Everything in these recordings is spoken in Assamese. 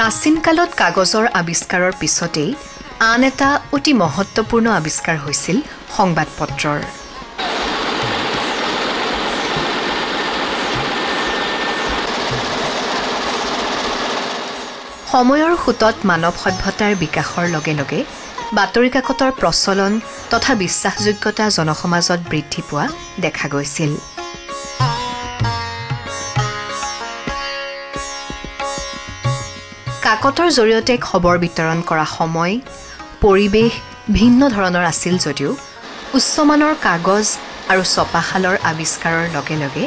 প্ৰাচীন কালত কাগজৰ আৱিষ্কাৰৰ পিছতেই আন এটা অতি মহত্বপূৰ্ণ আৱিষ্কাৰ হৈছিল সংবাদপত্ৰৰ। সময়ৰ সোঁতত মানৱ সভ্যতাৰ বিকাশৰ লগে লগে বাতৰি কাকতৰ প্ৰচলন তথা বিশ্বাসযোগ্যতা জনসমাজত বৃদ্ধি পোৱা দেখা গৈছিল। কাকতৰ জৰিয়তে খবৰ বিতৰণ কৰা সময়, পৰিৱেশ ভিন্ন ধৰণৰ আছিল যদিও উচ্চমানৰ কাগজ আৰু ছপাশালৰ আৱিষ্কাৰৰ লগে লগে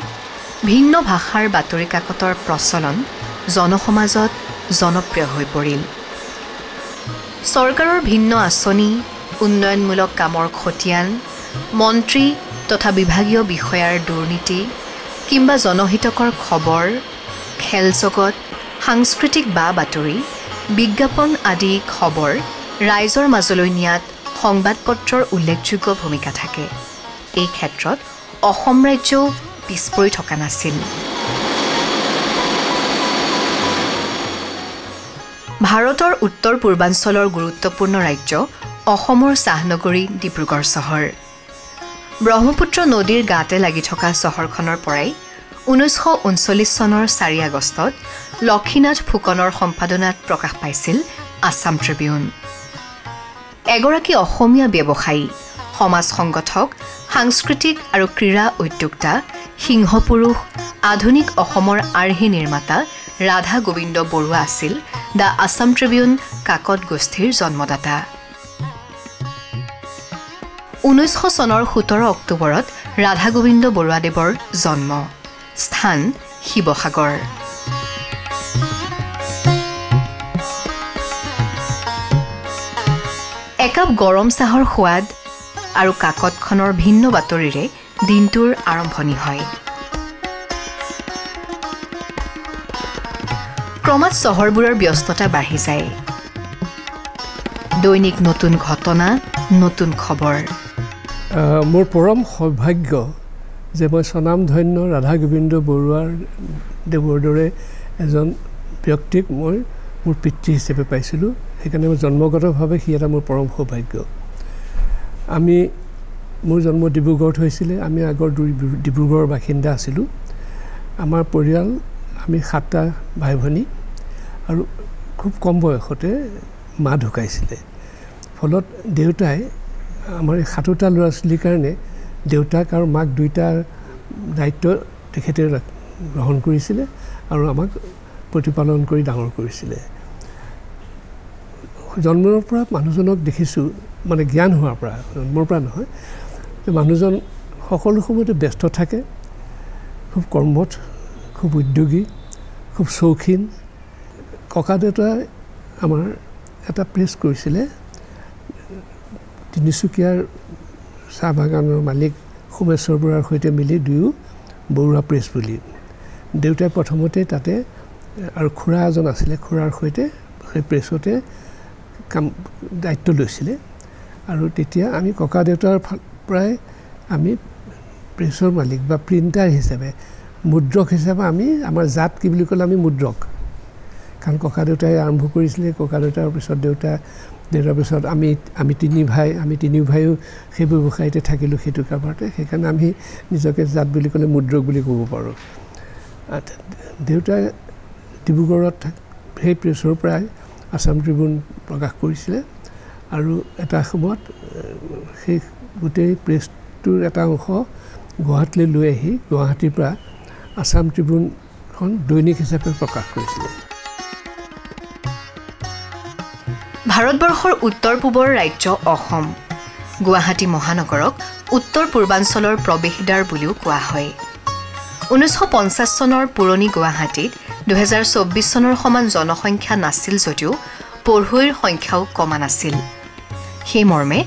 ভিন্ন ভাষাৰ বাতৰি কাকতৰ প্ৰচলন জনসমাজত জনপ্ৰিয় হৈ পৰিল। চৰকাৰৰ ভিন্ন আঁচনি, উন্নয়নমূলক কামৰ খতিয়ান, মন্ত্ৰী তথা বিভাগীয় বিষয়াৰ দুৰ্নীতি কিংবা জনহিতকৰ খবৰ, খেল জগত, সাংস্কৃতিক বা বাতৰি, বিজ্ঞাপন আদি খবৰ ৰাইজৰ মাজলৈ নিয়াত সংবাদপত্ৰৰ উল্লেখযোগ্য ভূমিকা থাকে। এই ক্ষেত্ৰত অসম ৰাজ্যও পিছ পৰি থকা নাছিল। ভাৰতৰ উত্তৰ পূৰ্বাঞ্চলৰ গুৰুত্বপূৰ্ণ ৰাজ্য অসমৰ চাহনগৰী ডিব্ৰুগড় চহৰ। ব্ৰহ্মপুত্ৰ নদীৰ গাতে লাগি থকা চহৰখনৰ পৰাই 1939 চনৰ 4 আগষ্টত লক্ষীনাথ ফুকনৰ সম্পাদনাত প্ৰকাশ পাইছিল আছাম ট্ৰিবিউন। এগৰাকী অসমীয়া ব্যৱসায়ী, সমাজ সংগঠক, সাংস্কৃতিক আৰু ক্ৰীড়া উদ্যোক্তা, সিংহপুৰুষ, আধুনিক অসমৰ আৰ্হি নিৰ্মাতা ৰাধা গোবিন্দ বৰুৱা আছিল দ্য আছাম ট্ৰিবিউন কাকত গোষ্ঠীৰ জন্মদাতা। 1900 চনৰ 17 অক্টোবৰত ৰাধা গোবিন্দ বৰুৱাদেৱৰ জন্ম। স্থান শিৱসাগৰ। একাপ গৰম চাহৰ সোৱাদ আৰু কাকতখনৰ ভিন্ন বাতৰিৰে দিনটোৰ আৰম্ভণি হয়। ক্ৰমাৎ চহৰবোৰৰ ব্যস্ততা বাঢ়ি যায়। দৈনিক নতুন ঘটনা, নতুন খবৰ। মোৰ পৰম সৌভাগ্য যে মই স্বনামধন্য ৰাধা গোবিন্দ বৰুৱাৰ দেৱৰ দৰে এজন ব্যক্তিক মই মোৰ পিতৃ হিচাপে পাইছিলোঁ। সেইকাৰণে মই জন্মগতভাৱে সি এটা মোৰ পৰম সৌভাগ্য। মোৰ জন্ম ডিব্ৰুগড়ত হৈছিলে। আমি আগৰ ডিব্ৰুগড়ৰ বাসিন্দা আছিলোঁ। আমাৰ পৰিয়াল আমি 7টা ভাই ভনী আৰু খুব কম বয়সতে মা ঢুকাইছিলে। ফলত দেউতাই আমাৰ 7টা ল'ৰা ছোৱালীৰ কাৰণে দেউতাক আৰু মাক দুইটাৰ দায়িত্ব তেখেতে গ্ৰহণ কৰিছিলে আৰু আমাক প্ৰতিপালন কৰি ডাঙৰ কৰিছিলে। জন্মৰ পৰা মানুহজনক দেখিছোঁ, মানে জ্ঞান হোৱাৰ পৰা, জন্মৰ পৰা নহয়, যে মানুহজন সকলো সময়তে ব্যস্ত থাকে, খুব কৰ্মঠ, খুব উদ্যোগী, খুব চৌখিন। ককা দেউতাই আমাৰ এটা প্ৰেছ কৰিছিলে, তিনিচুকীয়াৰ চাহ বাগানৰ মালিক সোমেশ্বৰ বৰুৱাৰ সৈতে মিলি দুয়ো বৰুৱা প্ৰেছ বুলি। দেউতাই প্ৰথমতে তাতে আৰু খুৰা এজন আছিলে, খুৰাৰ সৈতে সেই প্ৰেছতে দায়িত্ব লৈছিলে। আৰু তেতিয়া আমি ককা দেউতাৰ পৰাই আমি প্ৰেছৰ মালিক বা প্ৰিণ্টাৰ হিচাপে, মুদ্ৰক হিচাপে আমাৰ জাত কি বুলি ক'লে আমি মুদ্ৰক। কাৰণ ককা দেউতাই আৰম্ভ কৰিছিলে। ককা দেউতাৰ পিছত দেউতাৰ পিছত আমি তিনি ভাইও সেই ব্যৱসায়তে থাকিলোঁ, সেইটো কাৰবাৰতে। সেইকাৰণে আমি নিজকে জাত বুলি ক'লে মুদ্ৰক বুলি ক'ব পাৰোঁ। দেউতাই ডিব্ৰুগড়ত সেই প্ৰেছৰ পৰাই আছাম ট্ৰিবিউন প্ৰকাশ কৰিছিলে আৰু এটা সময়ত সেই গোটেই প্ৰেছটোৰ এটা অংশ গুৱাহাটীলৈ লৈ আহি গুৱাহাটীৰ পৰা আছাম ট্ৰিবিউনখন দৈনিক হিচাপে প্ৰকাশ কৰিছিলে। ভাৰতবৰ্ষৰ উত্তৰ পূবৰ ৰাজ্য অসম। গুৱাহাটী মহানগৰক উত্তৰ পূৰ্বাঞ্চলৰ প্ৰৱেশদ্বাৰ বুলিও কোৱা হয়। 1950 চনৰ পুৰণি গুৱাহাটীত 2024 চনৰ সমান জনসংখ্যা নাছিল যদিও পঢ়ুৱৈৰ সংখ্যাও কমা নাছিল। সেইমৰ্মে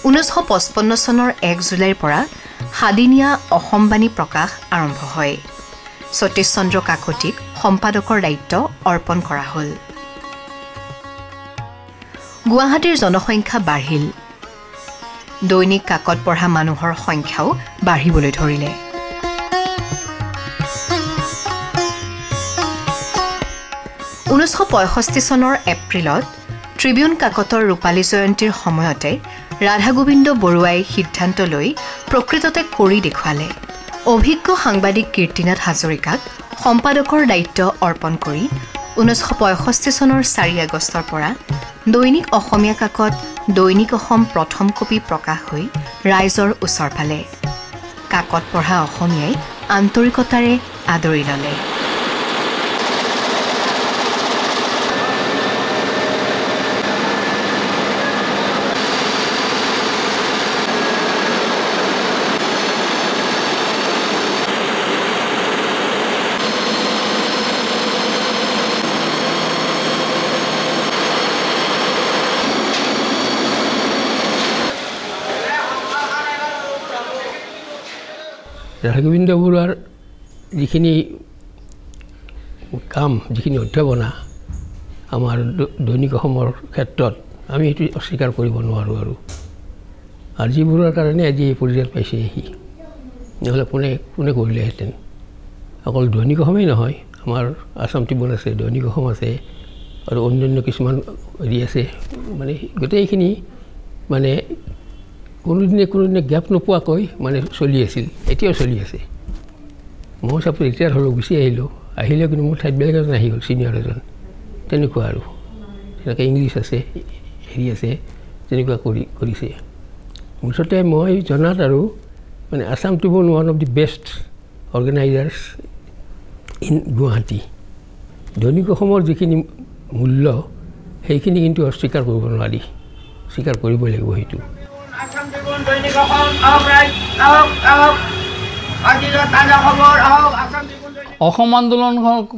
1955 চনৰ 1 জুলাইৰ পৰা সাদিনীয়া অসমবাণী প্ৰকাশ আৰম্ভ হয়। সতীশ চন্দ্ৰ কাকতিক সম্পাদকৰ দায়িত্ব অৰ্পণ কৰা হ'ল। গুৱাহাটীৰ জনসংখ্যা বাঢ়িল। দৈনিক কাকত পঢ়া মানুহৰ সংখ্যাও বাঢ়িবলৈ ধৰিলে। 1965 চনৰ এপ্ৰিলত ট্ৰিবিউন কাকতৰ ৰূপালী জয়ন্তীৰ সময়তে ৰাধা গোবিন্দ বৰুৱাই সিদ্ধান্ত লৈ প্ৰকৃততে কৰি দেখুৱালে। অভিজ্ঞ সাংবাদিক কীৰ্তিনাথ হাজৰিকাক সম্পাদকৰ দায়িত্ব অৰ্পণ কৰি 1965 চনৰ 4 আগষ্টৰ পৰা দৈনিক অসমীয়া কাকত দৈনিক অসম প্ৰথম কপি প্ৰকাশ হৈ ৰাইজৰ ওচৰ পালে। কাকত পঢ়া অসমীয়াই আন্তৰিকতাৰে আদৰি ল'লে। ৰাধা গোবিন্দ বৰুৱাৰ যিখিনি কাম যিখিনি অধ্যাপনা আমাৰ দৈনিক অসমৰ ক্ষেত্ৰত আমি এইটো অস্বীকাৰ কৰিব নোৱাৰোঁ। আৰু যি বৰুৱাৰ কাৰণে আজি এই পৰ্যায়ত পাইছে সি, নহ'লে কোনে কৰিলেহেঁতেন। অকল দৈনিক অসমেই নহয়, আমাৰ আছাম ট্ৰিবিউন আছে, দৈনিক অসম আছে আৰু অন্যান্য কিছুমান হেৰি আছে। মানে গোটেইখিনি মানে কোনোদিনে গেপ নোপোৱাকৈ মানে চলি আছিল, এতিয়াও চলি আছে। মই চাপোজ ৰিটায়াৰ হ'লোঁ, গুচি আহিলেও কিন্তু মোৰ ঠাইত বেলেগ এজন আহি গ'ল, ছিনিয়ৰ এজন, তেনেকুৱা আৰু তেনেকৈ ইংলিছ আছে, হেৰি আছে, তেনেকুৱা কৰিছে। মুঠতে মই জনাত আৰু মানে Assam tribune one of the best organisers in Guwahati. দৈনিক অসমৰ যিখিনি মূল্য সেইখিনি কিন্তু অস্বীকাৰ কৰিব নোৱাৰি, স্বীকাৰ কৰিবই লাগিব। সেইটো অসম আন্দোলন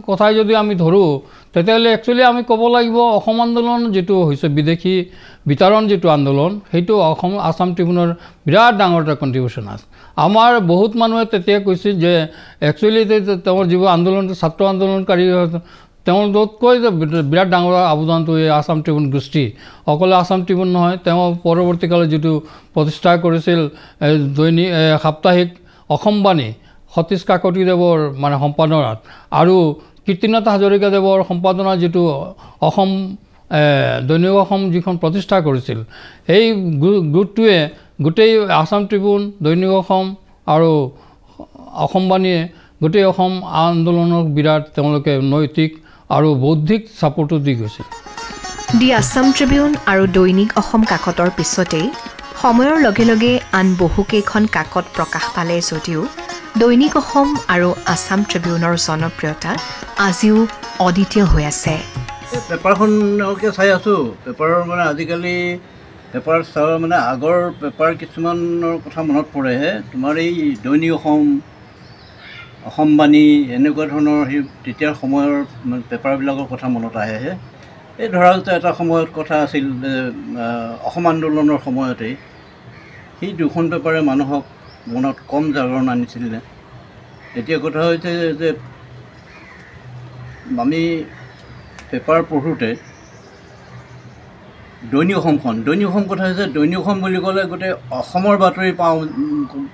কথাই যদি আমি ধৰোঁ, তেতিয়াহ'লে একচুৱেলি আমি ক'ব লাগিব অসম আন্দোলন যিটো হৈছে বিদেশী বিতৰণ যিটো আন্দোলন, সেইটো আছাম ট্ৰিবিউনৰ বিৰাট ডাঙৰ এটা কণ্ট্ৰিবিউশ্যন আছে। আমাৰ বহুত মানুহে তেতিয়া কৈছিল যে একচুৱেলি তেওঁৰ যিবোৰ আন্দোলন ছাত্ৰ আন্দোলনকাৰী তেওঁলোকতকৈ বিৰাট ডাঙৰ অৱদানটো এই আছাম ট্ৰিবিউন গোষ্ঠী। অকলে আছাম ট্ৰিবিউন নহয়, তেওঁ পৰৱৰ্তীকালে যিটো প্ৰতিষ্ঠা কৰিছিল দৈনিক সাপ্তাহিক অসমবাণী সতীশ কাকতিদেৱৰ মানে সম্পাদনাত আৰু কীৰ্তিনাথ হাজৰিকাদেৱৰ সম্পাদনাত যিটো অসম দৈনিক অসম যিখন প্ৰতিষ্ঠা কৰিছিল, সেই গোটটোৱে গোটেই আছাম ট্ৰিবিউন, দৈনিক অসম আৰু অসমবাণীয়ে গোটেই অসম আন্দোলনক বিৰাট তেওঁলোকে নৈতিক আৰু বৌদ্ধিক ছাপোৰ্টো দি গৈছিল। দি আছাম ট্ৰিবিউন আৰু দৈনিক অসম কাকতৰ পিছতেই সময়ৰ লগে লগে আন বহুকেইখন কাকত প্ৰকাশ পালে যদিও দৈনিক অসম আৰু আছাম ট্ৰিবিউনৰ জনপ্ৰিয়তা আজিও অদ্বিতীয় হৈ আছে। পেপাৰখনকে চাই আছোঁ, পেপাৰৰ মানে আজিকালি পেপাৰ চাওঁ মানে আগৰ পেপাৰ কিছুমানৰ কথা মনত পৰেহে। তোমাৰ এই দৈনিক অসম, অসমবাণী এনেকুৱা ধৰণৰ সেই তেতিয়াৰ সময়ৰ পেপাৰবিলাকৰ কথা মনত আহেহে। এই ধৰা এটা সময়ত কথা আছিল অসম আন্দোলনৰ সময়তেই সেই দুখন পেপাৰে মানুহক মনত কম জাগৰণ আনিছিলে। এতিয়া কথা হৈছে যে আমি পেপাৰ পঢ়োঁতে দৈনিক অসম কথা হৈছে, দৈনিক অসম বুলি ক'লে গোটেই অসমৰ বাতৰি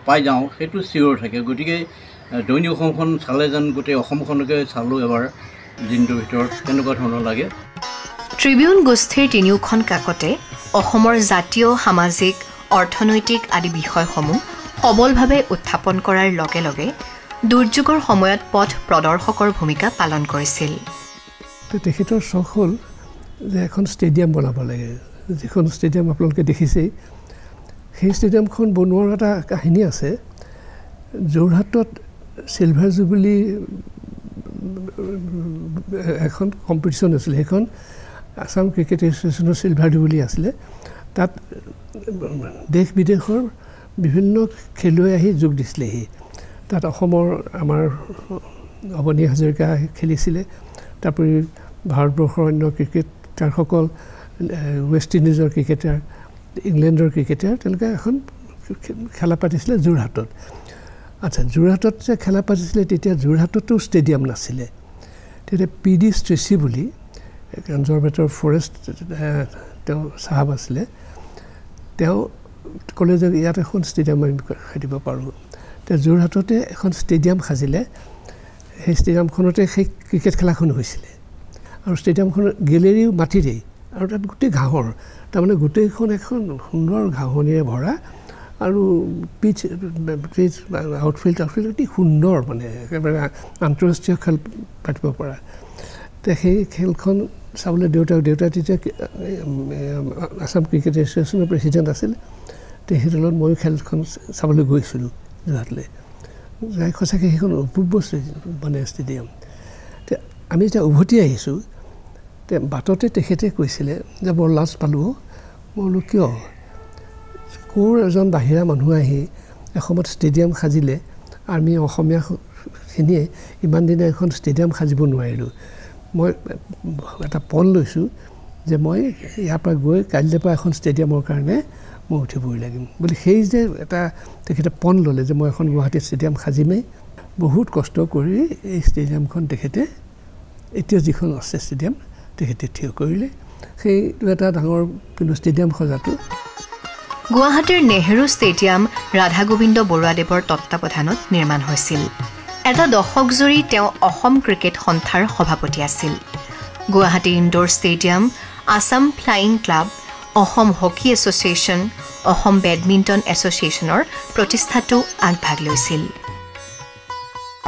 পাই যাওঁ, সেইটো চিয়ৰ থাকে। গতিকে দৈনিক অসমখন চালে যেন গোটেই অসমখনকে চালোঁ এবাৰ দিনটোৰ ভিতৰত, তেনেকুৱা ধৰণৰ লাগে। ট্ৰিবিউন গোষ্ঠীৰ তিনিওখন কাকতে অসমৰ জাতীয়, সামাজিক, অৰ্থনৈতিক আদি বিষয়সমূহ সবলভাৱে উত্থাপন কৰাৰ লগে লগে দুৰ্যোগৰ সময়ত পথ প্ৰদৰ্শকৰ ভূমিকা পালন কৰিছিল। তেখেতৰ চখ হ'ল যে এখন ষ্টেডিয়াম বনাব লাগে, যিখন ষ্টেডিয়াম আপোনালোকে দেখিছেই। সেই ষ্টেডিয়ামখন বনোৱাৰ এটা কাহিনী আছে। যোৰহাটত চিলভাৰ জুবিলি এখন কম্পিটিশ্যন হৈছিলে, সেইখন আছাম ক্ৰিকেট এছ'চিয়েশ্যনৰ চিলভাৰ জুবিলি আছিলে। তাত দেশ বিদেশৰ বিভিন্ন খেলুৱৈ আহি যোগ দিছিলেহি। তাত অসমৰ আমাৰ অৱনী হাজৰিকা খেলিছিলে, তাৰোপৰি ভাৰতবৰ্ষৰ অন্য ক্ৰিকেটাৰসকল, ৱেষ্ট ইণ্ডিজৰ ক্ৰিকেটাৰ, ইংলেণ্ডৰ ক্ৰিকেটাৰ, তেনেকৈ এখন খেলা পাতিছিলে যোৰহাটত। আচ্ছা, যোৰহাটত যে খেলা পাতিছিলে তেতিয়া যোৰহাটতো ষ্টেডিয়াম নাছিলে। তেতিয়া PD ষ্ট্ৰেচি বুলি কনজাৰভেটৰ ফৰেষ্ট তেওঁ চাহাব আছিলে, তেওঁ ক'লে যে ইয়াত এখন ষ্টেডিয়াম আমি খেলিব পাৰোঁ। তেওঁ যোৰহাটতে এখন ষ্টেডিয়াম সাজিলে, সেই ষ্টেডিয়ামখনতে সেই ক্ৰিকেট খেলাখন হৈছিলে। আৰু ষ্টেডিয়ামখনৰ গেলেৰীও মাটিৰেই আৰু তাত গোটেই ঘাঁহৰ তাৰমানে গোটেইখন এখন সুন্দৰ ঘাঁহনিৰে ভৰা আৰু পিচ আউটফিল্ড অতি সুন্দৰ মানে একেবাৰে আন্তঃৰাষ্ট্ৰীয় খেল পাতিব পৰা সেই খেলখন চাবলৈ দেউতা তেতিয়া আসাম ক্ৰিকেট এছ'চিয়েশ্যনৰ প্ৰেচিডেণ্ট আছিল তেখেতৰ লগত ময়ো খেলখন চাবলৈ গৈছিলোঁ যোৰহাটলৈ যাই সঁচাকৈ সেইখন অপূৰ্ব মানে ষ্টেডিয়াম আমি যেতিয়া উভতি আহিছোঁ বাটতে তেখেতে কৈছিলে যে বৰ লাজ পালোঁ মই বোলো কিয় ক'ৰ এজন বাহিৰা মানুহ আহি এসময়ত ষ্টেডিয়াম সাজিলে আমি অসমীয়াখিনিয়ে ইমান দিনে এখন ষ্টেডিয়াম সাজিব নোৱাৰিলোঁ মই এটা পণ লৈছোঁ যে মই ইয়াৰ পৰা গৈ কাইলৈৰ পৰা এখন ষ্টেডিয়ামৰ কাৰণে মই উঠিবই লাগিম বুলি সেই যে এটা তেখেতে পণ ল'লে যে মই এখন গুৱাহাটী ষ্টেডিয়াম সাজিমেই বহুত কষ্ট কৰি এই ষ্টেডিয়ামখন তেখেতে এতিয়া যিখন আছে ষ্টেডিয়াম তেখেতে থিয় কৰিলে সেইটো এটা ডাঙৰ কিন্তু ষ্টেডিয়াম সজাটো গুৱাহাটীৰ নেহেৰু ষ্টেডিয়াম ৰাধা গোবিন্দ বৰুৱাদেৱৰ তত্ত্বাৱধানত নিৰ্মাণ হৈছিল এটা দশক জুৰি তেওঁ অসম ক্ৰিকেট সন্থাৰ সভাপতি আছিল Guwahati indoor stadium Assam flying club Assam hockey association Assam badminton এছ'চিয়েশ্যনৰ প্ৰতিষ্ঠাতো আগভাগ লৈছিল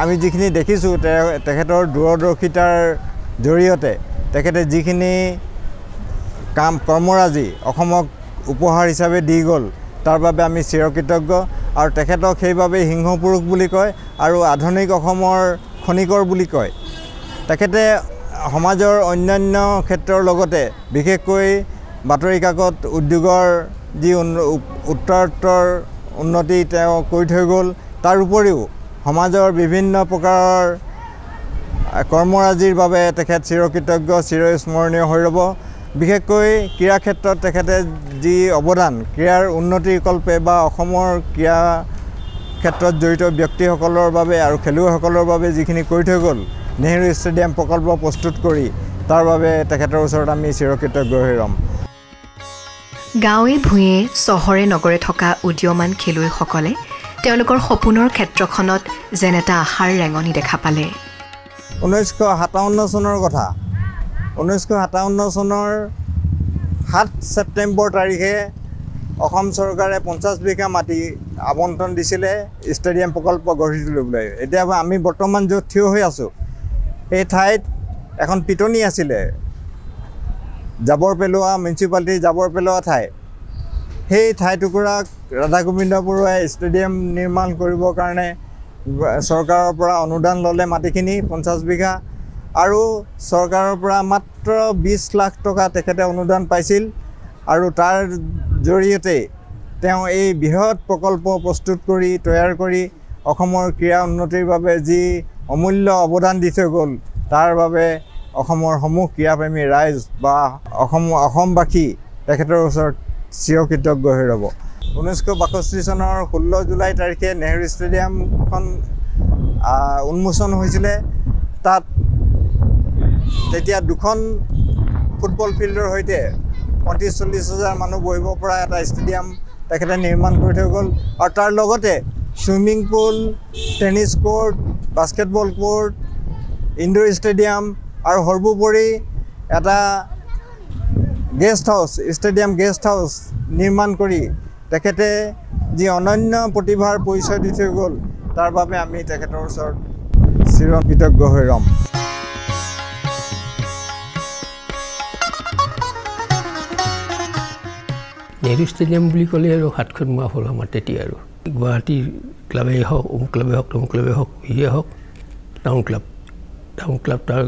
আমি যিখিনি দেখিছোঁ তেখেতৰ দূৰদৰ্শিতাৰ জৰিয়তে তেখেতে যিখিনি কৰ্মৰাজি অসমক উপহাৰ হিচাপে দি গ'ল তাৰ বাবে আমি চিৰকৃতজ্ঞ আৰু তেখেতক সেইবাবে সিংহপুৰুষ বুলি কয় আৰু আধুনিক অসমৰ খনিকৰ বুলি কয় তেখেতে সমাজৰ অন্যান্য ক্ষেত্ৰৰ লগতে বিশেষকৈ বাতৰি কাকত উদ্যোগৰ যি উত্তৰোত্তৰ উন্নতি তেওঁ কৰি থৈ গ'ল তাৰ উপৰিও সমাজৰ বিভিন্ন প্ৰকাৰৰ কৰ্মৰাজিৰ বাবে তেখেত চিৰকৃতজ্ঞ চিৰস্মৰণীয় হৈ ৰ'ব বিশেষকৈ ক্ৰীড়া ক্ষেত্ৰত তেখেতে যি অৱদান ক্ৰীড়াৰ উন্নতিৰ কল্পে বা অসমৰ ক্ৰীড়া ক্ষেত্ৰত জড়িত ব্যক্তিসকলৰ বাবে আৰু খেলুৱৈসকলৰ বাবে যিখিনি কৰি থৈ গ'ল নেহেৰু ষ্টেডিয়াম প্ৰকল্প প্ৰস্তুত কৰি তাৰ বাবে তেখেতৰ ওচৰত আমি চিৰকৃতজ্ঞ হৈ ৰ'ম গাঁৱে ভূঞে চহৰে নগৰে থকা উদীয়মান খেলুৱৈসকলে তেওঁলোকৰ সপোনৰ ক্ষেত্ৰখনত যেন এটা আশাৰ ৰেঙনি দেখা পালে 1957 চনৰ কথা 1957 চনৰ 7 ছেপ্টেম্বৰ তাৰিখে অসম চৰকাৰে 50 বিঘা মাটি আবণ্টন দিছিলে ষ্টেডিয়াম প্ৰকল্প গঢ়ি তুলিবলৈ এতিয়া আমি বৰ্তমান য'ত থিয় হৈ আছোঁ এই ঠাইত এখন পিটনি আছিলে জাবৰ পেলোৱা মিউনিচিপালিটিৰ জাবৰ পেলোৱা ঠাই সেই ঠাইটুকুৰাক ৰাধা গোবিন্দ বৰুৱাই ষ্টেডিয়াম নিৰ্মাণ কৰিবৰ কাৰণে চৰকাৰৰ পৰা অনুদান ল'লে মাটিখিনি 50 বিঘা আৰু চৰকাৰৰ পৰা মাত্ৰ 20 লাখ টকা তেখেতে অনুদান পাইছিল আৰু তাৰ জৰিয়তে তেওঁ এই বৃহৎ প্ৰকল্প প্ৰস্তুত কৰি তৈয়াৰ কৰি অসমৰ ক্ৰীড়া উন্নতিৰ বাবে যি অমূল্য অৱদান দি থৈ গ'ল তাৰ বাবে অসমৰ সমূহ ক্ৰীড়াপ্ৰেমী ৰাইজ বা অসমবাসী তেখেতৰ ওচৰত চিৰকৃতজ্ঞ হৈ ৰ'ব 1962 চনৰ 16 জুলাই তাৰিখে নেহেৰু ষ্টেডিয়ামখন উন্মোচন হৈছিলে তাত তেতিয়া দুখন ফুটবল ফিল্ডৰ সৈতে 35-40 হাজাৰ মানুহ বহিব পৰা এটা ষ্টেডিয়াম তেখেতে নিৰ্মাণ কৰি থৈ গ'ল আৰু তাৰ লগতে swimming pool tennis court basketball court indoor stadium আৰু সৰ্বোপৰি এটা guest house stadium guest house নিৰ্মাণ কৰি তেখেতে যি অনন্য প্ৰতিভাৰ পৰিচয় দি থৈ গ'ল তাৰ বাবে আমি তেখেতৰ ওচৰত চিৰকৃতজ্ঞ হৈ ৰ'ম নেহেৰু ষ্টেডিয়াম বুলি ক'লে আৰু হাতখন মোৱা হ'ল আমাৰ তেতিয়া আৰু গুৱাহাটীৰ ক্লাবেই হওক ক্লাবেই হওক ক্লাবেই হওক ইয়ে হওক টাউন ক্লাব তাৰ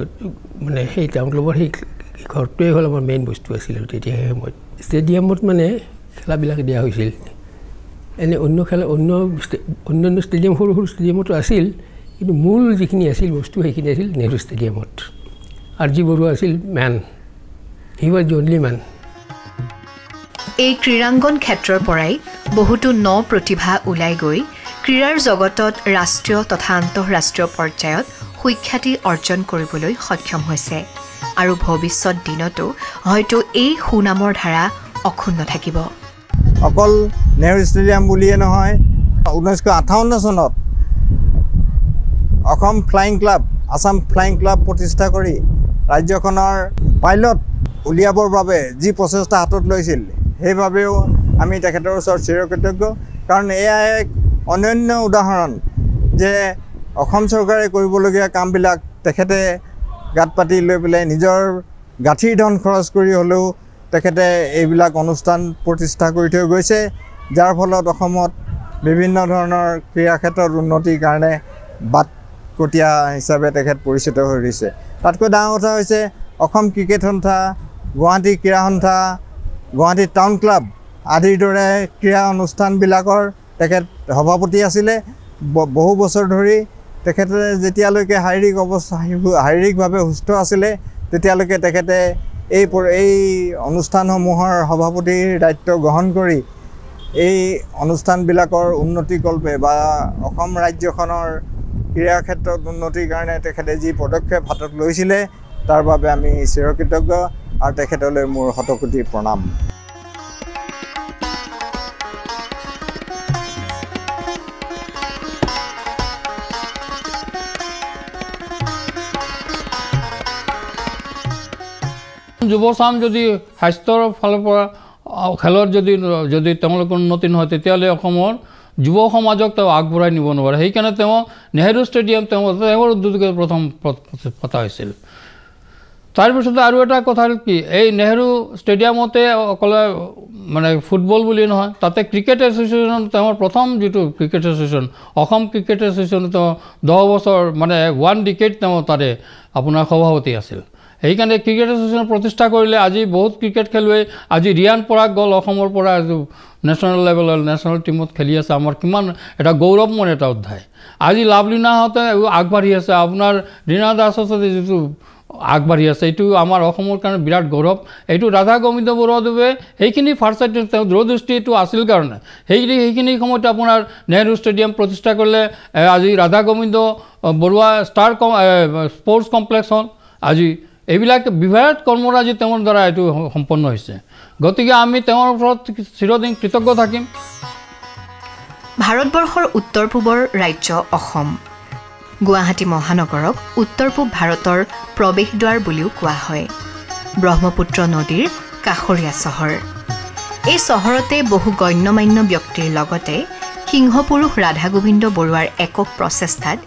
মানে সেই টাউন ক্লাবৰ সেই ঘৰটোৱে হ'ল আমাৰ মেইন বস্তু আছিল আৰু তেতিয়া সেই সময়ত ষ্টেডিয়ামত মানে খেলাবিলাক দিয়া হৈছিল এনে অন্যান্য ষ্টেডিয়াম সৰু সৰু ষ্টেডিয়ামতো আছিল কিন্তু মূল যিখিনি আছিল বস্তু সেইখিনি আছিল নেহেৰু ষ্টেডিয়ামত R.G. বৰুৱা আছিল man he was the only man এই ক্ৰীড়াংগন ক্ষেত্ৰৰ পৰাই বহুতো প্ৰতিভা ওলাই গৈ ক্ৰীড়াৰ জগতত ৰাষ্ট্ৰীয় তথা আন্তঃৰাষ্ট্ৰীয় পৰ্যায়ত সুখ্যাতি অৰ্জন কৰিবলৈ সক্ষম হৈছে আৰু ভৱিষ্যত দিনতো হয়তো এই সুনামৰ ধাৰা অক্ষুণ্ণ থাকিব অকল নেহেৰু ষ্টেডিয়াম বুলিয়ে নহয় 1958 চনত Assam flying club Assam flying club প্ৰতিষ্ঠা কৰি ৰাজ্যখনৰ পাইলট উলিয়াবৰ বাবে যি প্ৰচেষ্টা হাতত লৈছিল সেইবাবেও আমি তেখেতৰ ওচৰত চিৰকৃতজ্ঞ কাৰণ এয়া এক অনন্য উদাহৰণ যে অসম চৰকাৰে কৰিবলগীয়া কামবিলাক তেখেতে গাঁত পাতি লৈ পেলাই নিজৰ গাঁঠিৰ ধন খৰচ কৰি হ'লেও তেখেতে এইবিলাক অনুষ্ঠান প্ৰতিষ্ঠা কৰি থৈ গৈছে যাৰ ফলত অসমত বিভিন্ন ধৰণৰ ক্ৰীড়া ক্ষেত্ৰত উন্নতিৰ কাৰণে বাটকটীয়া হিচাপে তেখেত পৰিচিত হৈ ৰৈছে তাতকৈ ডাঙৰ কথা হৈছে অসম ক্ৰিকেট সন্থা গুৱাহাটী ক্ৰীড়া সন্থা গুৱাহাটী টাউন ক্লাব আদিৰ দৰে ক্ৰীড়া অনুষ্ঠানবিলাকৰ তেখেত সভাপতি আছিলে বহু বছৰ ধৰি তেখেতে যেতিয়ালৈকে শাৰীৰিকভাৱে সুস্থ আছিলে তেতিয়ালৈকে তেখেতে এই অনুষ্ঠানসমূহৰ সভাপতিৰ দায়িত্ব গ্ৰহণ কৰি এই অনুষ্ঠানবিলাকৰ উন্নতিকল্পে বা অসম ৰাজ্যখনৰ ক্ৰীড়া ক্ষেত্ৰত উন্নতিৰ কাৰণে তেখেতে যি পদক্ষেপ হাতত লৈছিলে তাৰ বাবে আমি চিৰকৃতজ্ঞ আৰু তেখেতলৈ মোৰ শতকোটি প্ৰণাম যুৱচাম যদি স্বাস্থ্যৰ ফালৰ পৰা খেলত যদি তেওঁলোকৰ উন্নতি নহয় তেতিয়াহ'লে অসমৰ যুৱ সমাজক তেওঁ আগবঢ়াই নিব নোৱাৰে সেইকাৰণে তেওঁ নেহেৰু ষ্টেডিয়াম তেওঁৰ উদ্যোগে প্ৰথম পতা হৈছিল তাৰপিছতে আৰু এটা কথা হ'ল কি এই নেহেৰু ষ্টেডিয়ামতে অকল মানে ফুটবল বুলি নহয় তাতে ক্ৰিকেট এছ'চিয়েশ্যন তেওঁৰ প্ৰথম যিটো cricket association Assam cricket association তেওঁ 10 বছৰ মানে 1 ডিকেড তেওঁ তাৰে আপোনাৰ সভাপতি আছিল সেইকাৰণে ক্ৰিকেট এছ'চিয়েশ্যন প্ৰতিষ্ঠা কৰিলে আজি বহুত ক্ৰিকেট খেলুৱৈ আজি ৰিয়ান পৰাগ গ'ল অসমৰ পৰা নেশ্যনেল লেভেলৰ নেশ্যনেল টীমত খেলি আছে আমাৰ কিমান এটা গৌৰৱময় এটা অধ্যায় আজি লাভলীনাহঁতে আগবাঢ়ি আছে আপোনাৰ ৰীনা দাসহঁতে যিটো আগবাঢ়ি আছে এইটো আমাৰ অসমৰ কাৰণে বিৰাট গৌৰৱ এইটো ৰাধা গোবিন্দ বৰুৱাদেৱে সেইখিনি ফাৰ্ষ্ট তেওঁ দূৰদৃষ্টি এইটো আছিল কাৰণে সেইখিনি সময়তে আপোনাৰ নেহেৰু ষ্টেডিয়াম প্ৰতিষ্ঠা কৰিলে আজি Radha Gobinda Baruah star sports complex হ'ল আজি এইবিলাক বিভেদ কৰ্মৰাজি তেওঁৰ দ্বাৰা এইটো সম্পন্ন হৈছে গতিকে আমি তেওঁৰ ওপৰত চিৰদিন কৃতজ্ঞ থাকিম ভাৰতবৰ্ষৰ উত্তৰ পূবৰ ৰাজ্য অসম গুৱাহাটী মহানগৰক উত্তৰ পূব ভাৰতৰ প্ৰৱেশদ্বাৰ বুলিও কোৱা হয় ব্ৰহ্মপুত্ৰ নদীৰ কাষৰীয়া চহৰ এই চহৰতে বহু গণ্যমান্য ব্যক্তিৰ লগতে সিংহপুৰুষ ৰাধা গোবিন্দ বৰুৱাৰ একক প্ৰচেষ্টাত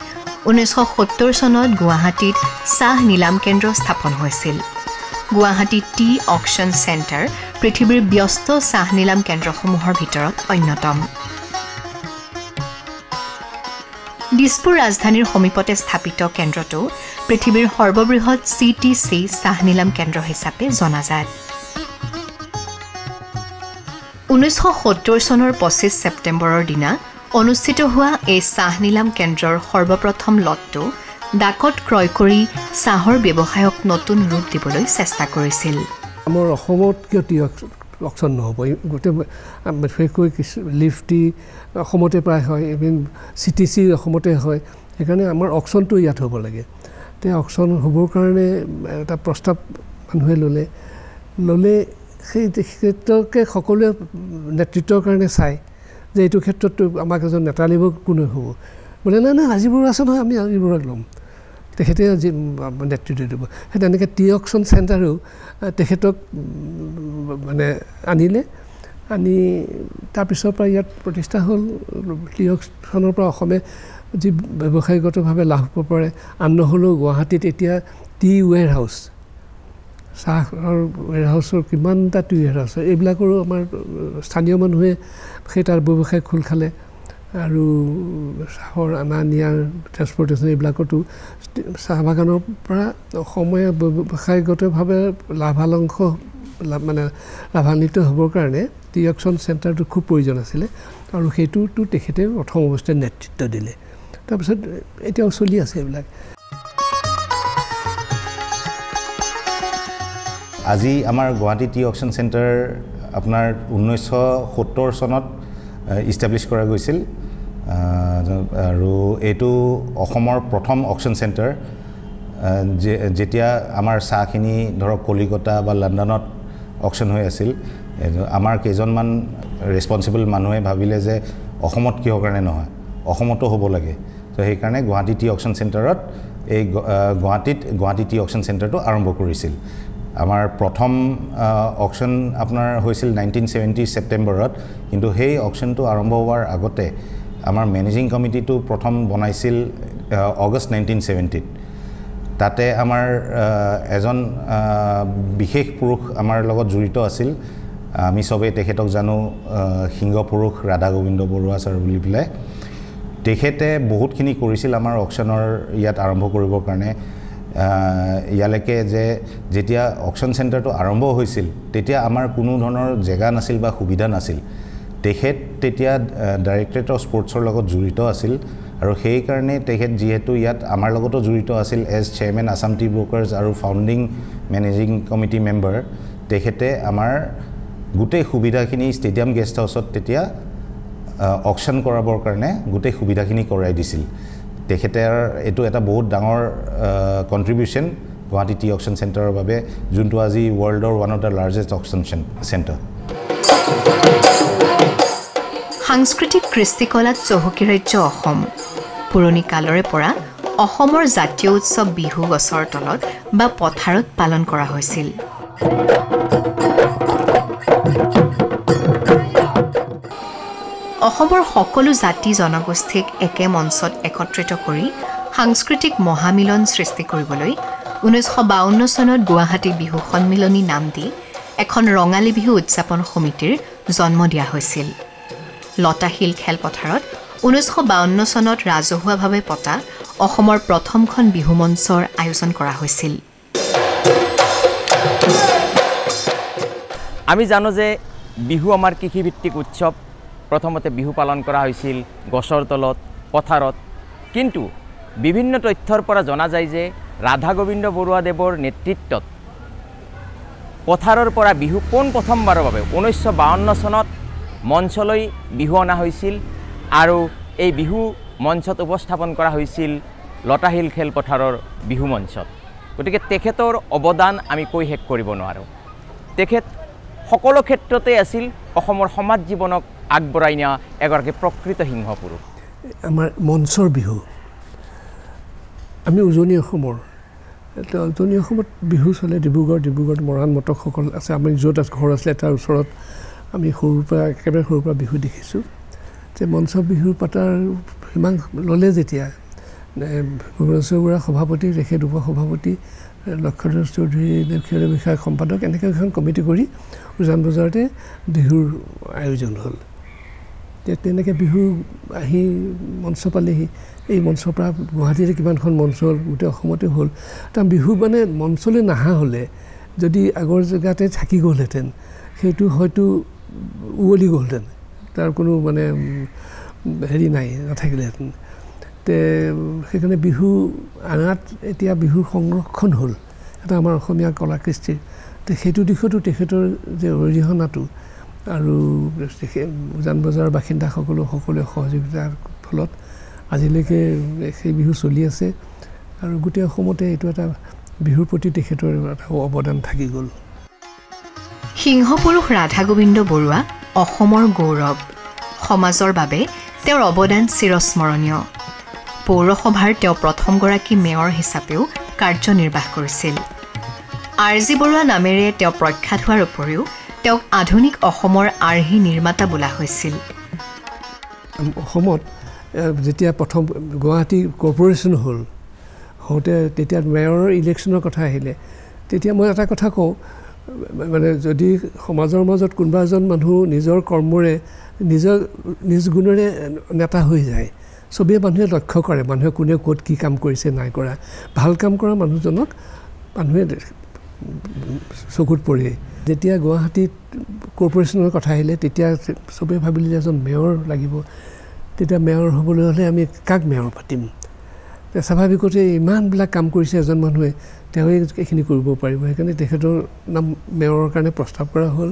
1970 চনত গুৱাহাটীত চাহ নিলাম কেন্দ্ৰ স্থাপন হৈছিল গুৱাহাটী টি অকশ্যন চেণ্টাৰ পৃথিৱীৰ ব্যস্ত চাহ নিলাম কেন্দ্ৰসমূহৰ ভিতৰত অন্যতম দিছপুৰ ৰাজধানীৰ সমীপতে স্থাপিত কেন্দ্ৰটো পৃথিৱীৰ সৰ্ববৃহৎ চিটিচি চাহ নিলাম কেন্দ্ৰ হিচাপে জনাজাত 1970 চনৰ 25 ছেপ্টেম্বৰৰ দিনা অনুষ্ঠিত হোৱা এই চাহ নিলাম কেন্দ্ৰৰ সৰ্বপ্ৰথম লটটো ডাকত ক্ৰয় কৰি চাহৰ ব্যৱসায়ক নতুন ৰূপ দিবলৈ চেষ্টা কৰিছিল আমাৰ অসমত কিয় টি অকশ্যন নহ'ব গোটেই বিশেষকৈ লিফটি অসমতে প্ৰায় হয় ইভিন চিটিচি অসমতে হয় সেইকাৰণে আমাৰ অকশ্যনটো ইয়াত হ'ব লাগে তে অকশ্যন হ'বৰ কাৰণে এটা প্ৰস্তাৱ মানুহে ল'লে সেই ক্ষেত্ৰকে সকলোৱে নেতৃত্বৰ কাৰণে চায় যে এইটো ক্ষেত্ৰতো আমাক এজন নেতা লিব কোনে হ'ব বোলে নাই আজিবোৰ আছে নহয় আমি আজিবোৰক ল'ম তেখেতে নেতৃত্ব দিব সেই তেনেকৈ টি অকশ্যন চেণ্টাৰেও তেখেতক মানে আনি তাৰপিছৰ পৰা ইয়াত প্ৰতিষ্ঠা হ'ল টি অকশ্যনৰ পৰা অসমে যি ব্যৱসায়িকগতভাৱে লাভ কৰিব পাৰে আন নহ'লেও গুৱাহাটীত এতিয়া টি ৱেৰ হাউচ চাহৰ ৱেৰ হাউচৰ কিমানটা টি ৱেৰ হাউচ এইবিলাকৰো আমাৰ স্থানীয় মানুহে সেই তাৰ ব্যৱসায় খোল খালে আৰু চাহৰ অনা নিয়াৰ ট্ৰেন্সপৰ্টেশ্যন এইবিলাকতো চাহ বাগানৰ পৰা অসমীয়া ব্যৱসায়িকগতভাৱে লাভান্বিত হ'বৰ কাৰণে টি অকশ্যন চেণ্টাৰটো খুব প্ৰয়োজন আছিলে আৰু সেইটোতো তেখেতে প্ৰথম অৱস্থাত নেতৃত্ব দিলে তাৰপিছত এতিয়াও চলি আছে এইবিলাক আজি আমাৰ গুৱাহাটী টি অকশ্যন চেণ্টাৰ আপোনাৰ 1970 চনত ইষ্টাব্লিছ কৰা গৈছিল আৰু এইটো অসমৰ প্ৰথম অকশ্যন চেণ্টাৰ যেতিয়া আমাৰ চাহখিনি ধৰক কলিকতা বা লণ্ডনত অকশ্যন হৈ আছিল আমাৰ কেইজনমান ৰেছপনচিবল মানুহে ভাবিলে যে অসমত কিহৰ কাৰণে নহয় অসমতো হ'ব লাগে তো সেইকাৰণে গুৱাহাটী টি অকশ্যন চেণ্টাৰত এই গুৱাহাটী টি অকশ্যন চেণ্টাৰটো আৰম্ভ কৰিছিল আমাৰ প্ৰথম অকশ্যন আপোনাৰ হৈছিল 1970 ছেপ্টেম্বৰত কিন্তু সেই অকশ্যনটো আৰম্ভ হোৱাৰ আগতে আমাৰ মেনেজিং কমিটিটো প্ৰথম বনাইছিল আগষ্ট 1970 তাতে আমাৰ এজন বিশেষ পুৰুষ আমাৰ লগত জড়িত আছিল আমি সবে তেখেতক জানো সিংহ পুৰুষ ৰাধা গোবিন্দ বৰুৱা ছাৰ বুলি পেলাই তেখেতে বহুতখিনি কৰিছিল আমাৰ অকশ্যনৰ ইয়াত আৰম্ভ কৰিবৰ কাৰণে ইয়ালৈকে যে যেতিয়া অকশ্যন চেণ্টাৰটো আৰম্ভ হৈছিল তেতিয়া আমাৰ কোনো ধৰণৰ জেগা নাছিল বা সুবিধা নাছিল তেখেত তেতিয়া ডাইৰেক্টৰেট অফ স্পৰ্টছৰ লগত জড়িত আছিল আৰু সেই কাৰণে তেখেত যেহেতু ইয়াত আমাৰ লগতো জড়িত আছিল as chairman Assam tea brokers আৰু ফাউণ্ডিং মেনেজিং কমিটি মেম্বাৰ তেখেতে আমাৰ গোটেই সুবিধাখিনি ষ্টেডিয়াম গেষ্ট হাউচত তেতিয়া অকশ্যন কৰাবৰ কাৰণে গোটেই সুবিধাখিনি কৰাই দিছিল তেখেতৰ এইটো এটা বহুত ডাঙৰ কন্ট্ৰিবিউশন গুৱাহাটী টি অকশ্যন চেণ্টাৰৰ বাবে যোনটো আজি ৱৰ্ল্ডৰ one of the largest auction centre সাংস্কৃতিক কৃষ্টিকলাত চহকী ৰাজ্য অসম পুৰণি কালৰে পৰা অসমৰ জাতীয় উৎসৱ বিহু গছৰ তলত বা পথাৰত পালন কৰা হৈছিল অসমৰ সকলো জাতি জনগোষ্ঠীক একে মঞ্চত একত্ৰিত কৰি সাংস্কৃতিক মহামিলন সৃষ্টি কৰিবলৈ 1952 চনত গুৱাহাটী বিহু সন্মিলনী নাম দি এখন ৰঙালী বিহু উদযাপন সমিতিৰ জন্ম দিয়া হৈছিল লতাশিল খেলপথাৰত 1952 চনত ৰাজহুৱাভাৱে পতা অসমৰ প্ৰথমখন বিহু মঞ্চৰ আয়োজন কৰা হৈছিল আমি জানো যে বিহু আমাৰ কৃষিভিত্তিক উৎসৱ প্ৰথমতে বিহু পালন কৰা হৈছিল গছৰ তলত পথাৰত কিন্তু বিভিন্ন তথ্যৰ পৰা জনা যায় যে ৰাধা গোবিন্দ বৰুৱাদেৱৰ নেতৃত্বত পথাৰৰ পৰা বিহু পোন প্ৰথমবাৰৰ বাবে 1952 চনত মঞ্চলৈ বিহু অনা হৈছিল আৰু এই বিহু মঞ্চত উপস্থাপন কৰা হৈছিল লতাশিল খেলপথাৰৰ বিহু মঞ্চত গতিকে তেখেতৰ অৱদান আমি কৈ শেষ কৰিব নোৱাৰোঁ তেখেত সকলো ক্ষেত্ৰতে আছিল অসমৰ সমাজ জীৱনক আগবঢ়াই নিয়া এগৰাকী প্ৰকৃত সিংহ পুৰুষ আমাৰ মঞ্চৰ বিহু আমি উজনি অসমৰ উজনি অসমত বিহু চলে ডিব্ৰুগড় মৰাণ মটকসকল আছে আমি য'ত ঘৰ আছিলে তাৰ ওচৰত আমি একেবাৰে সৰুৰ পৰা বিহু দেখিছোঁ যে মঞ্চ বিহু পাতাৰ সিমান ল'লে যেতিয়া ভুৱনেশ্বৰ বৰুৱা সভাপতি তেখেত উপ সভাপতি লক্ষধৰ চৌধুৰী ক্ষীৰ বিষয়ক সম্পাদক এনেকৈ এখন কমিটি কৰি উজান বজাৰতে বিহুৰ আয়োজন হ'ল তেনেকৈ বিহু আহি মঞ্চ পালেহি এই মঞ্চৰ পৰা গুৱাহাটীতে কিমানখন মঞ্চ হ'ল গোটেই অসমতে হ'ল তাৰ বিহু মানে মঞ্চলৈ নহা হ'লে যদি আগৰ জেগাতে থাকি গ'লহেঁতেন সেইটো হয়তো উৱলি গ'লহেঁতেন তাৰ কোনো মানে হেৰি নাথাকিলেহেঁতেন তে সেইকাৰণে বিহু আনাত এতিয়া বিহুৰ সংৰক্ষণ হ'ল এটা আমাৰ অসমীয়া কলা কৃষ্টিৰ সেইটো দিশতো তেখেতৰ যে অৰিহণাটো আৰু উজান বজাৰৰ বাসিন্দাসকলে সহযোগিতাৰ ফলত আজিলৈকে সেই বিহু চলি আছে আৰু গোটেই অসমতে এইটো এটা বিহুৰ প্ৰতি তেখেতৰ এটা অৱদান থাকি গ'ল সিংহপুৰুষ ৰাধা গোবিন্দ বৰুৱা অসমৰ গৌৰৱ সমাজৰ বাবে তেওঁৰ অৱদান চিৰস্মৰণীয় পৌৰসভাৰ তেওঁ প্ৰথমগৰাকী মেয়ৰ হিচাপেও কাৰ্যনিৰ্বাহ কৰিছিল আৰজি বৰুৱা নামেৰে তেওঁ প্ৰখ্যাত হোৱাৰ উপৰিও তেওঁক আধুনিক অসমৰ আৰ্হি নিৰ্মাতা বোলা হৈছিল অসমত যেতিয়া প্ৰথম গুৱাহাটী কৰ্পৰেশ্যন হ'ল হওঁতে তেতিয়া মেয়ৰৰ ইলেকশ্যনৰ কথা আহিলে তেতিয়া মই এটা কথা কওঁ মানে যদি সমাজৰ মাজত কোনোবা এজন মানুহ নিজৰ কৰ্মৰে নিজ গুণেৰে নেতা হৈ যায় চবেই মানুহে লক্ষ্য কৰে মানুহে কোনে ক'ত কি কাম কৰিছে নাই কৰা ভাল কাম কৰা মানুহজনক মানুহে চকুত পৰে যেতিয়া গুৱাহাটীত কৰ্পৰেশ্যনৰ কথা আহিলে তেতিয়া চবেই ভাবিলে যে এজন মেয়ৰ লাগিব তেতিয়া মেয়ৰ হ'বলৈ হ'লে আমি কাক মেয়ৰ পাতিম স্বাভাৱিকতে ইমানবিলাক কাম কৰিছে এজন মানুহে তেওঁই এইখিনি কৰিব পাৰিব সেইকাৰণে তেখেতৰ নাম মেয়ৰৰ কাৰণে প্ৰস্তাৱ কৰা হ'ল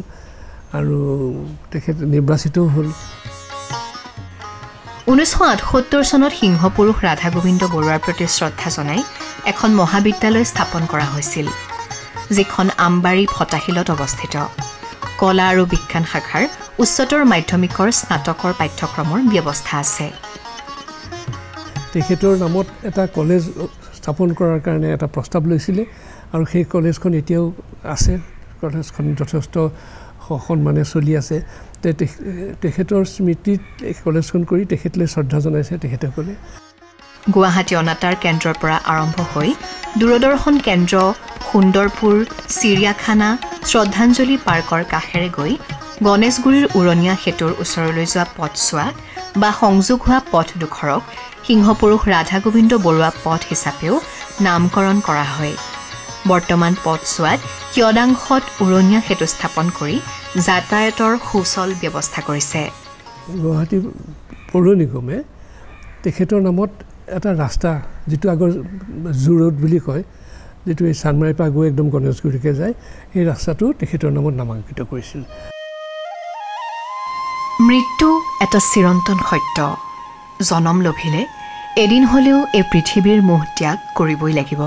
আৰু তেখেত নিৰ্বাচিতও হ'ল 1978 চনত সিংহপুৰুষ ৰাধা গোবিন্দ বৰুৱাৰ প্ৰতি শ্ৰদ্ধা জনাই এখন মহাবিদ্যালয় স্থাপন কৰা হৈছিল যিখন আমবাৰী ফটাশিলত অৱস্থিত কলা আৰু বিজ্ঞান শাখাৰ উচ্চতৰ মাধ্যমিকৰ স্নাতকৰ পাঠ্যক্ৰমৰ ব্যৱস্থা আছে তেখেতৰ নামত এটা কলেজ স্থাপন কৰাৰ কাৰণে এটা প্ৰস্তাৱ লৈছিলে আৰু সেই কলেজখন এতিয়াও আছে কলেজখন যথেষ্ট সন্মানে চলি আছে তেখেতৰ স্মৃতিত কলেজখন কৰি তেখেতলৈ শ্ৰদ্ধা জনাইছে তেখেতসকলে গুৱাহাটী অনাতাঁৰ কেন্দ্ৰৰ পৰা আৰম্ভ হৈ দূৰদৰ্শন কেন্দ্ৰ সুন্দৰপুৰ চিৰিয়াখানা শ্ৰদ্ধাঞ্জলি পাৰ্কৰ কাষেৰে গৈ গণেশগুৰিৰ উৰণীয়া সেতুৰ ওচৰলৈ যোৱা পথছোৱা বা সংযোগ হোৱা পথডোখৰক সিংহপুৰুষ ৰাধা গোবিন্দ বৰুৱা পথ হিচাপেও নামকৰণ কৰা হয় বৰ্তমান পথছোৱাত কিয়দাংশত উৰণীয়া সেতু স্থাপন কৰি যাতায়াতৰ সুচল ব্যৱস্থা কৰিছে গুৱাহাটী পৌৰ নিগমে তেখেতৰ নামত এটা ৰাস্তা যিটো আগৰ জু ৰোড বুলি কয় যিটো এই চানমাৰীৰ পৰা গৈ একদম গণেশগুৰিকে যায় এই ৰাস্তাটো তেখেতৰ নামত নামাংকিত কৰিছিল মৃত্যু এটা চিৰন্তন সত্য জনম লভিলে এদিন হ'লেও এই পৃথিৱীৰ মোহ ত্যাগ কৰিবই লাগিব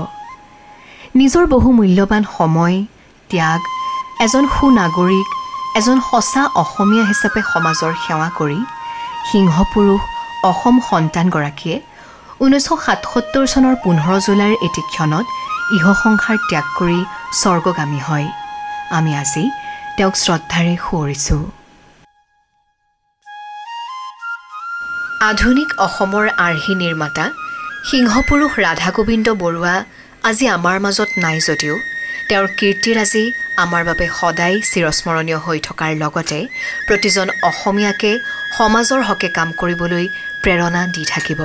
নিজৰ বহু মূল্যৱান সময় ত্যাগ এজন সুনাগৰিক এজন সঁচা অসমীয়া হিচাপে সমাজৰ সেৱা কৰি সিংহপুৰুষ অসম সন্তানগৰাকীয়ে 1977 চনৰ 15 জুলাইৰ এটি ক্ষণত ইহ সংসাৰ ত্যাগ কৰি স্বৰ্গগামী হয় আমি আজি তেওঁক শ্ৰদ্ধাৰে সোঁৱৰিছোঁ আধুনিক অসমৰ আৰ্হি নিৰ্মাতা সিংহপুৰুষ ৰাধা গোবিন্দ বৰুৱা আজি আমাৰ মাজত নাই যদিও তেওঁৰ কীৰ্তিৰাজি আমাৰ বাবে সদায় চিৰস্মৰণীয় হৈ থকাৰ লগতে প্ৰতিজন অসমীয়াকে সমাজৰ হকে কাম কৰিবলৈ প্ৰেৰণা দি থাকিব